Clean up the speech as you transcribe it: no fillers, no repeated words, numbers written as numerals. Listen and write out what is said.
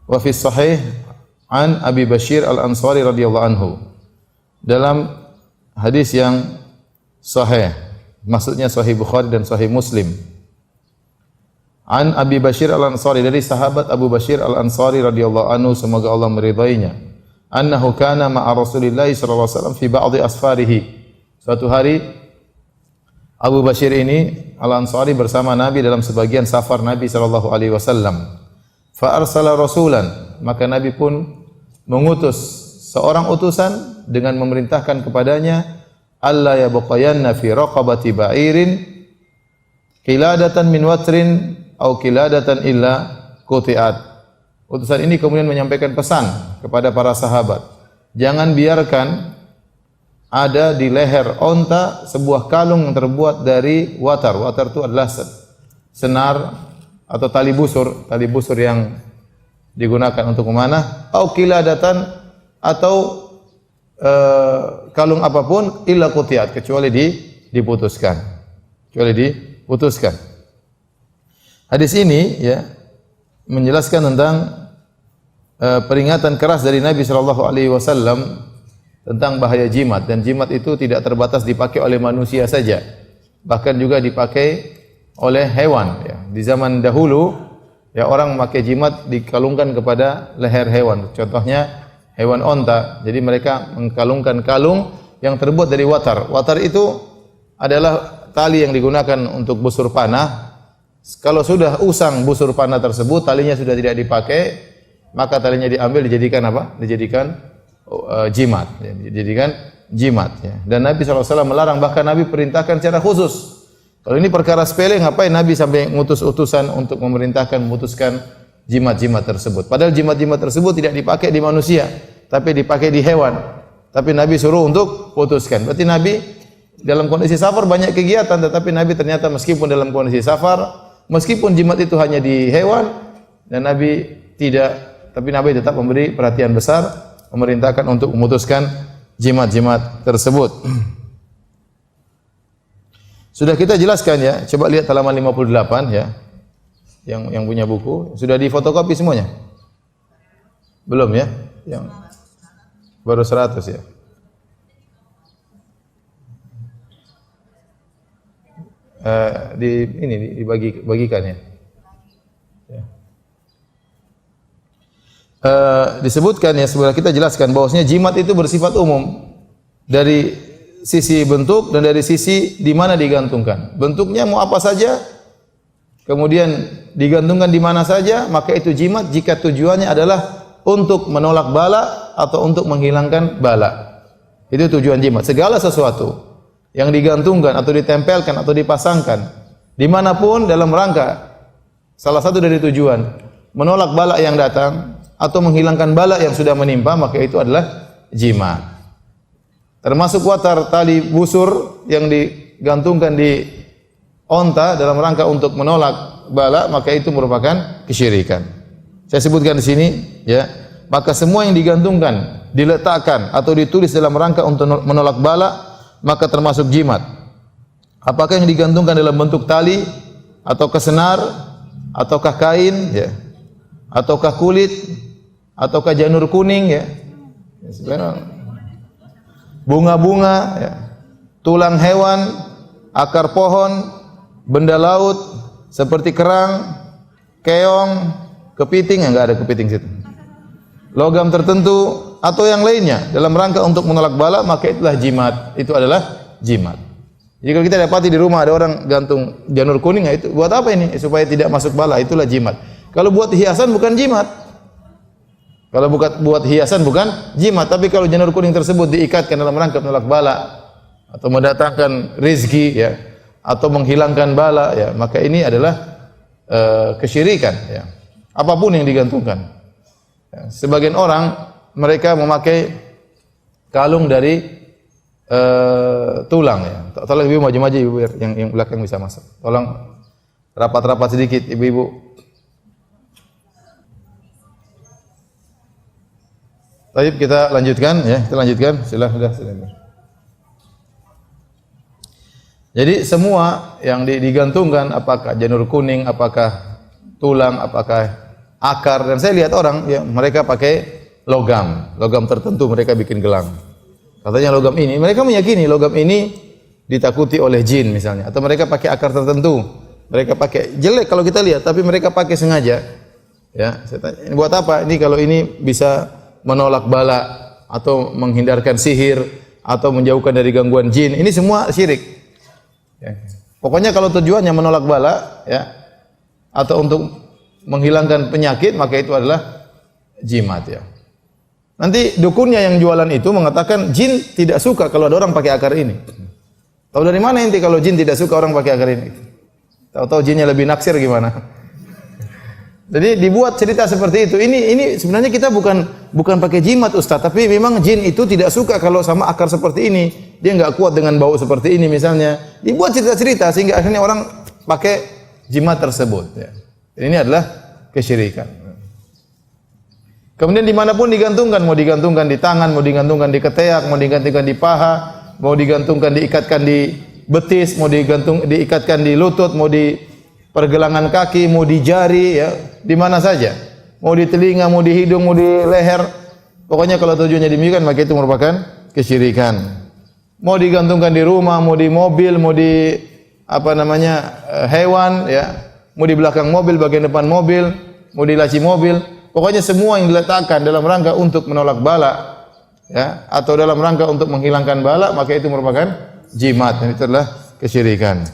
Wa fi sahih an Abi Bashir Al-Ansari radhiyallahu anhu. Dalam hadis yang sahih, maksudnya sahih Bukhari dan sahih Muslim. An Abi Bashir Al-Ansari, dari sahabat Abu Bashir Al-Ansari radhiyallahu anhu, semoga Allah meridainya. Annahu kana ma'a Rasulillah sallallahu alaihi wasallam fi ba'dhi asfarihi. Suatu hari Abu Bashir ini Al-Ansari bersama Nabi dalam sebagian safar Nabi sallallahu alaihi wasallam. Fa arsala rasulan, maka Nabi pun mengutus seorang utusan dengan memerintahkan kepadanya alla yabqayanna fi raqabati ba'irin qiladatan min watrin aw qiladatan illa quti'at. Utusan ini kemudian menyampaikan pesan kepada para sahabat, jangan biarkan ada di leher onta sebuah kalung yang terbuat dari watar. Watar itu adalah senar atau tali busur yang digunakan untuk memanah. Au qiladatan, atau kalung apapun illa qutiat, kecuali diputuskan. Hadis ini ya menjelaskan tentang peringatan keras dari Nabi sallallahu alaihi wasallam tentang bahaya jimat, dan jimat itu tidak terbatas dipakai oleh manusia saja, bahkan juga dipakai oleh hewan ya. Di zaman dahulu ya orang memakai jimat dikalungkan kepada leher hewan. Contohnya hewan onta. Jadi mereka mengkalungkan kalung yang terbuat dari watar. Watar itu adalah tali yang digunakan untuk busur panah. Kalau sudah usang busur panah tersebut, talinya sudah tidak dipakai, maka talinya diambil dijadikan apa? Dijadikan jimat. Ya, dijadikan jimat. Ya. Dan Nabi SAW melarang, bahkan Nabi perintahkan secara khusus. Kalau ini perkara sepele, ngapain Nabi sampai ngutus utusan untuk memerintahkan memutuskan jimat-jimat tersebut? Padahal jimat-jimat tersebut tidak dipakai di manusia, tapi dipakai di hewan. Tapi Nabi suruh untuk putuskan. Berarti Nabi dalam kondisi safar banyak kegiatan, tetapi Nabi ternyata meskipun dalam kondisi safar, meskipun jimat itu hanya di hewan, dan Nabi tidak, tapi Nabi tetap memberi perhatian besar, memerintahkan untuk memutuskan jimat-jimat tersebut. Sudah kita jelaskan ya, coba lihat halaman 58 ya. Yang punya buku, sudah difotokopi semuanya? Belum ya? Yang baru 100 ya. Dibagikan ya. Disebutkan ya, sebenarnya kita jelaskan bahwasanya jimat itu bersifat umum dari sisi bentuk dan dari sisi di mana digantungkan. Bentuknya mau apa saja, kemudian digantungkan di mana saja, maka itu jimat jika tujuannya adalah untuk menolak bala atau untuk menghilangkan bala. Itu tujuan jimat. Segala sesuatu yang digantungkan atau ditempelkan atau dipasangkan dimanapun dalam rangka salah satu dari tujuan menolak bala yang datang atau menghilangkan bala yang sudah menimpa, maka itu adalah jimat. Termasuk watar, tali busur yang digantungkan di onta dalam rangka untuk menolak bala, maka itu merupakan kesyirikan. Saya sebutkan di sini ya, maka semua yang digantungkan, diletakkan atau ditulis dalam rangka untuk menolak bala, maka termasuk jimat. Apakah yang digantungkan dalam bentuk tali ataukah senar ataukah kain ya, ataukah kulit ataukah janur kuning ya, bunga-bunga ya, tulang hewan, akar pohon, benda laut seperti kerang, keong, kepiting, enggak ada kepiting situ, logam tertentu atau yang lainnya dalam rangka untuk menolak bala, maka itulah jimat. Itu adalah jimat. Jika kita dapati di rumah ada orang gantung janur kuning, itu buat apa ini? Supaya tidak masuk bala, itulah jimat. Kalau buat hiasan bukan jimat. Kalau buat hiasan bukan jimat, tapi kalau janur kuning tersebut diikatkan dalam rangka menolak bala atau mendatangkan rezeki ya, atau menghilangkan bala ya, maka ini adalah kesyirikan ya. Apapun yang digantungkan. Ya, sebagian orang mereka memakai kalung dari tulang ya. Tolong ibu maju-maju ibu, yang belakang bisa masuk. Tolong rapat-rapat sedikit ibu-ibu. Baik, kita lanjutkan ya, kita lanjutkan. Silakan. Jadi semua yang digantungkan, apakah janur kuning, apakah tulang, apakah akar, dan saya lihat orang ya mereka pakai logam tertentu mereka bikin gelang. Katanya logam ini, mereka meyakini logam ini ditakuti oleh jin misalnya, atau mereka pakai akar tertentu. Mereka pakai jelek kalau kita lihat, tapi mereka pakai sengaja. Ya, saya tanya, ini buat apa? Ini kalau ini bisa menolak bala atau menghindarkan sihir atau menjauhkan dari gangguan jin. Ini semua syirik. Ya. Pokoknya kalau tujuannya menolak bala, ya, atau untuk menghilangkan penyakit, maka itu adalah jimat, ya. Nanti dukunnya yang jualan itu mengatakan jin tidak suka kalau ada orang pakai akar ini. Tahu dari mana inti kalau jin tidak suka orang pakai akar ini? Tahu-tahu jinnya lebih naksir gimana? Jadi dibuat cerita seperti itu. Ini sebenarnya kita bukan pakai jimat Ustaz, tapi memang jin itu tidak suka kalau sama akar seperti ini. Dia enggak kuat dengan bau seperti ini misalnya. Dibuat cerita-cerita sehingga akhirnya orang pakai jimat tersebut, ya. Ini adalah kesyirikan. Kemudian dimanapun digantungkan, mau digantungkan di tangan, mau digantungkan di ketiak, mau digantungkan di paha, mau digantungkan diikatkan di betis, mau diikatkan di lutut, mau di pergelangan kaki, mau di jari, ya, di mana saja, mau di telinga, mau di hidung, mau di leher. Pokoknya kalau tujuannya demikian maka itu merupakan kesyirikan. Mau digantungkan di rumah, mau di mobil, mau di hewan, ya, mau di belakang mobil, bagian depan mobil, mau di laci mobil. Pokoknya semua yang diletakkan dalam rangka untuk menolak bala, ya, atau dalam rangka untuk menghilangkan bala, maka itu merupakan jimat, dan itu adalah kesyirikan.